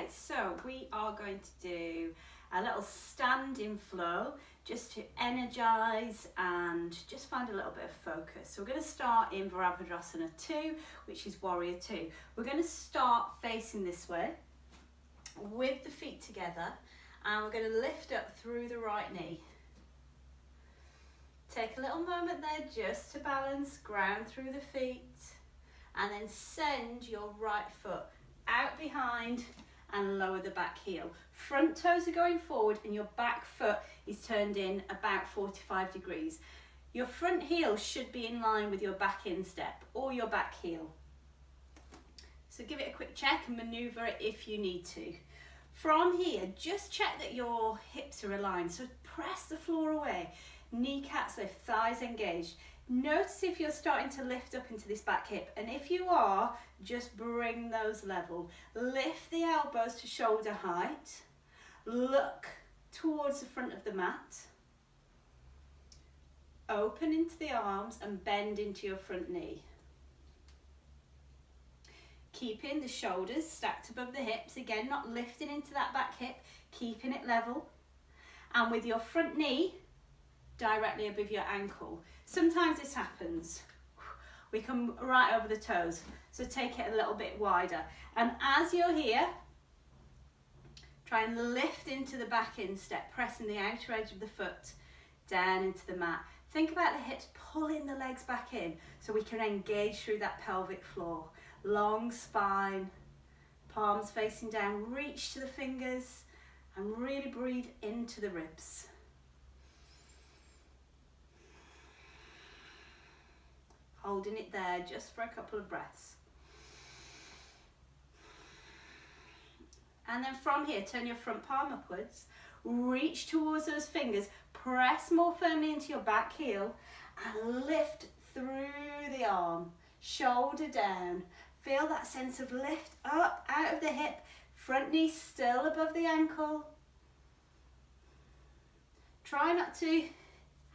Okay, so we are going to do a little standing flow just to energize and just find a little bit of focus. So we're going to start in Virabhadrasana 2, which is Warrior 2. We're going to start facing this way with the feet together, and we're going to lift up through the right knee. Take a little moment there just to balance, ground through the feet, and then send your right foot out behind and lower the back heel. Front toes are going forward and your back foot is turned in about 45 degrees. Your front heel should be in line with your back instep or your back heel. So give it a quick check and maneuver it if you need to. From here, just check that your hips are aligned. So press the floor away, kneecaps lift, thighs engaged. Notice if you're starting to lift up into this back hip, and if you are, just bring those level. Lift the elbows to shoulder height. Look towards the front of the mat. Open into the arms and bend into your front knee. Keeping the shoulders stacked above the hips, again not lifting into that back hip, keeping it level. And with your front knee directly above your ankle. Sometimes this happens. We come right over the toes, so take it a little bit wider. And as you're here, try and lift into the back instep, pressing the outer edge of the foot down into the mat. Think about the hips pulling the legs back in so we can engage through that pelvic floor. Long spine, palms facing down, reach to the fingers and really breathe into the ribs. Holding it there just for a couple of breaths. And then from here, turn your front palm upwards, reach towards those fingers, press more firmly into your back heel and lift through the arm, shoulder down. Feel that sense of lift up out of the hip, front knee still above the ankle. Try not to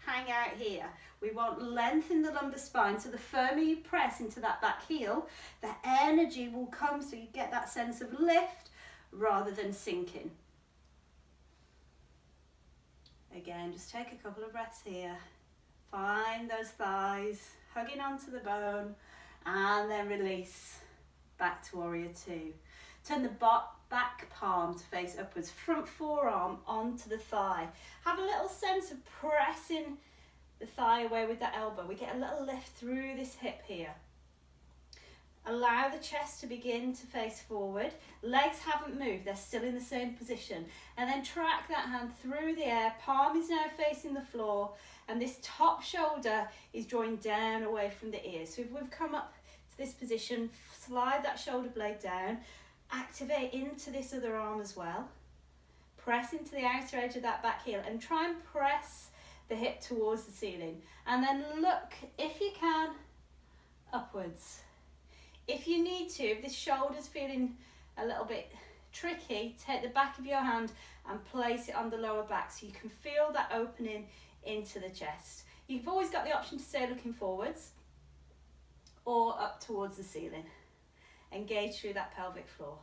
hang out here. We want length in the lumbar spine, so the firmer you press into that back heel, the energy will come so you get that sense of lift rather than sinking. Again, just take a couple of breaths here. Find those thighs, hugging onto the bone, and then release back to Warrior 2. Turn the back palm to face upwards, front forearm onto the thigh. Have a little sense of pressing the thigh away with that elbow. We get a little lift through this hip here. Allow the chest to begin to face forward. Legs haven't moved, they're still in the same position. And then track that hand through the air. Palm is now facing the floor, and this top shoulder is drawing down away from the ears. So if we've come up to this position, slide that shoulder blade down, activate into this other arm as well. Press into the outer edge of that back heel and try and press the hip towards the ceiling, and then look, if you can, upwards. If you need to, if this shoulder's feeling a little bit tricky, take the back of your hand and place it on the lower back so you can feel that opening into the chest. You've always got the option to stay looking forwards or up towards the ceiling. Engage through that pelvic floor.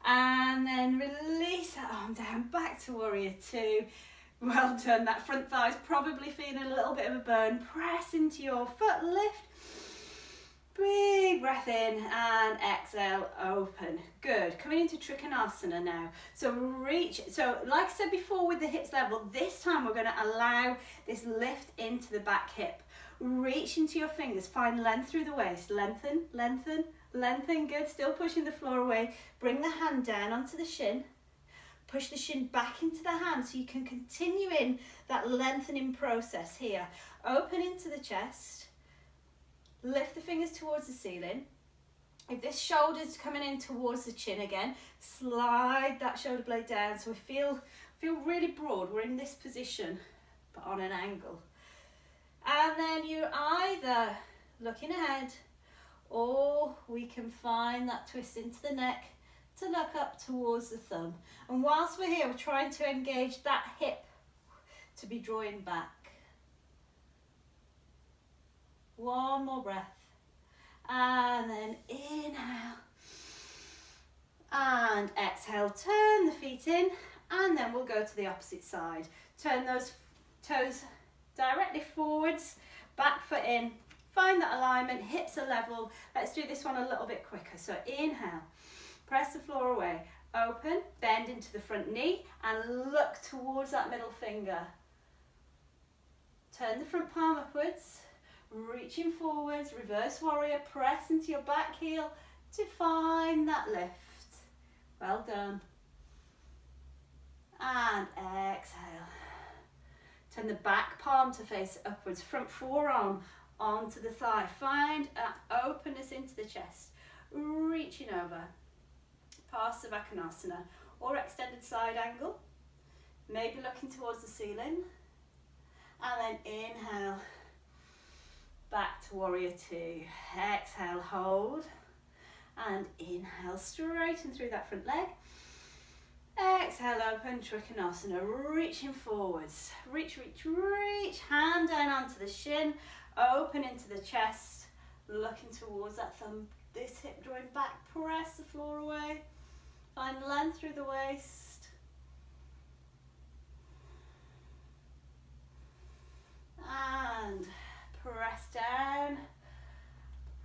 And then release that arm down, back to Warrior 2. Well done, that front thigh is probably feeling a little bit of a burn. Press into your foot, lift. Big breath in and exhale, open. Good. Coming into Trikonasana now. So reach, so like I said before with the hips level, this time we're going to allow this lift into the back hip. Reach into your fingers, find length through the waist. Lengthen, lengthen, lengthen. Good. Still pushing the floor away. Bring the hand down onto the shin. Push the shin back into the hand so you can continue in that lengthening process here. Open into the chest. Lift the fingers towards the ceiling. If this shoulder's coming in towards the chin again, slide that shoulder blade down so we feel really broad. We're in this position, but on an angle. And then you're either looking ahead, or we can find that twist into the neck to look up towards the thumb. And whilst we're here, we're trying to engage that hip to be drawing back. One more breath. And then inhale. And And exhale, turn the feet in, and then we'll go to the opposite side. Turn those toes directly forwards, back foot in, find that alignment, hips are level. Let's do this one a little bit quicker. So inhale, press the floor away, open, bend into the front knee, and look towards that middle finger. Turn the front palm upwards, reaching forwards, reverse warrior, press into your back heel to find that lift. Well done. And exhale. Turn the back palm to face upwards, front forearm onto the thigh. Find that openness into the chest. Reaching over. Parsavakonasana or extended side angle. Maybe looking towards the ceiling. And then inhale. Back to warrior two. Exhale, hold. And inhale, straighten through that front leg. Exhale, open, Trikonasana, reaching forwards. Reach, reach, reach. Hand down onto the shin, open into the chest, looking towards that thumb. This hip joint back, press the floor away. Find length through the waist. And press down.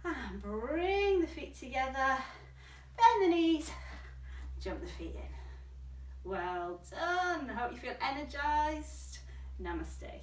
And bring the feet together. Bend the knees. Jump the feet in. Well done. I hope you feel energized. Namaste.